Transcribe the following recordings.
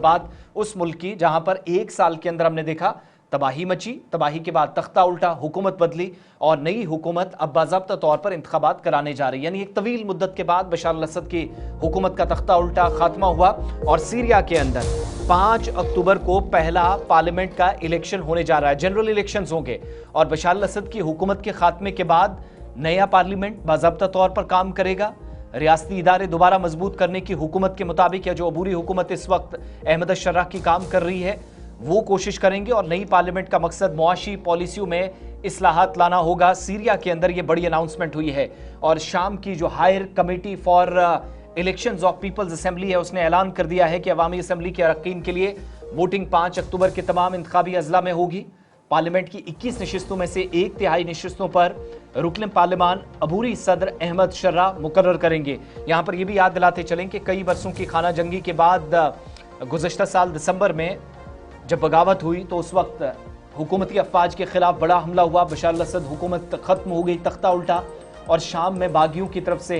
बात उस मुल्क की जहां पर 1 साल के अंदर हमने देखा तबाही मची, तबाही के बाद तख्ता उल्टा, हुकूमत बदली और नई हुकूमत अब बाज़ाब्ता तौर पर इंतखाबात कराने जा रही है। यानी एक तवील मुद्दत के बाद बशार अल-असद की हुकूमत का तख्ता उल्टा, खात्मा हुआ और सीरिया के अंदर 5 अक्टूबर को पहला पार्लियामेंट का इलेक्शन होने जा रहा है। जनरल इलेक्शंस होंगे और बशार अल-असद की हुकूमत के खात्मे के बाद नया पार्लियामेंट बाज़ाब्ता तौर पर काम करेगा। रियासती इदारे दोबारा मजबूत करने की हुकूमत के मुताबिक, या जो अबूरी हुकूमत इस वक्त अहमद अश-शर्राह की काम कर रही है, वो कोशिश करेंगे और नई पार्लियामेंट का मकसद मुआशी पॉलिसियों में इस्लाहात लाना होगा। सीरिया के अंदर ये बड़ी अनाउंसमेंट हुई है और शाम की जो higher committee for elections of people's assembly है, उसने ऐलान कर दिया है कि अवामी असम्बली के अरकान के लिए वोटिंग 5 अक्टूबर के तमाम इंतखाबी अजला में होगी। पार्लियामेंट की 21 नशिस्तों में से 1/3 नशिस्तों पर रुकन पार्लियामान अबूरी सदर अहमद शर्राह मुकर्रर करेंगे। यहां पर यह भी याद दिलाते चलें कि कई बरसों की खाना जंगी के बाद गुज़श्ता साल दिसंबर में जब बगावत हुई तो उस वक्त हुकूमती अफवाज के खिलाफ बड़ा हमला हुआ। बशार अल-असद हुकूमत खत्म हो गई, तख्ता उल्टा और शाम में बागियों की तरफ से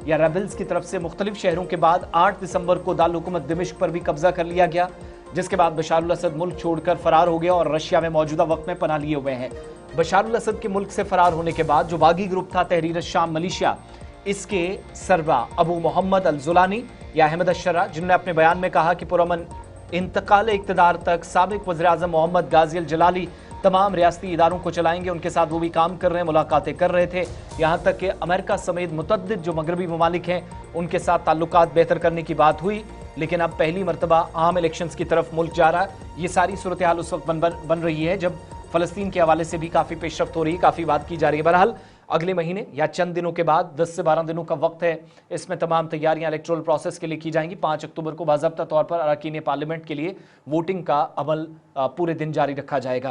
या रेबल्स की तरफ से मुख्तलिफ शहरों के बाद 8 दिसंबर को दारुल हुकूमत दिमिश्क पर भी कब्जा कर लिया गया, जिसके बाद बशार अल-असद मुल्क छोड़कर फरार हो गया और रशिया में मौजूदा वक्त में पनाह लिए हुए हैं। बशार अल-असद के मुल्क से फरार होने के बाद जो बागी ग्रुप था तहरीर शाम मलिशिया, इसके सरबरा अबू मोहम्मद अल-जुलानी या अहमद अश-शर्राह, जिन्होंने अपने बयान में कहा कि पुरअमन इंतकाल इक़्तिदार तक साबिक वज़ीर-ए-आज़म मोहम्मद गाज़ी अल-जलाली तमाम रियासती इदारों को चलाएंगे। उनके साथ वो भी काम कर रहे हैं, मुलाकातें कर रहे थे, यहाँ तक कि अमेरिका समेत मुतअद्दिद जो मगरबी ममालिक हैं उनके साथ ताल्लुकात बेहतर करने की बात हुई। लेकिन अब पहली मरतबा आम इलेक्शंस की तरफ मुल्क जा रहा है। ये सारी सूरत हाल उस वक्त बन रही है जब फ़लस्तीन के हवाले से भी काफ़ी पेशरफ्त हो रही है, काफ़ी बात की जा रही है। बहरहाल अगले महीने या चंद दिनों के बाद 10 से 12 दिनों का वक्त है, इसमें तमाम तैयारियां इलेक्टोरल प्रोसेस के लिए की जाएंगी। 5 अक्टूबर को बाज़ाब्ता तौर पर अरकान पार्लियामेंट के लिए वोटिंग का अमल पूरे दिन जारी रखा जाएगा।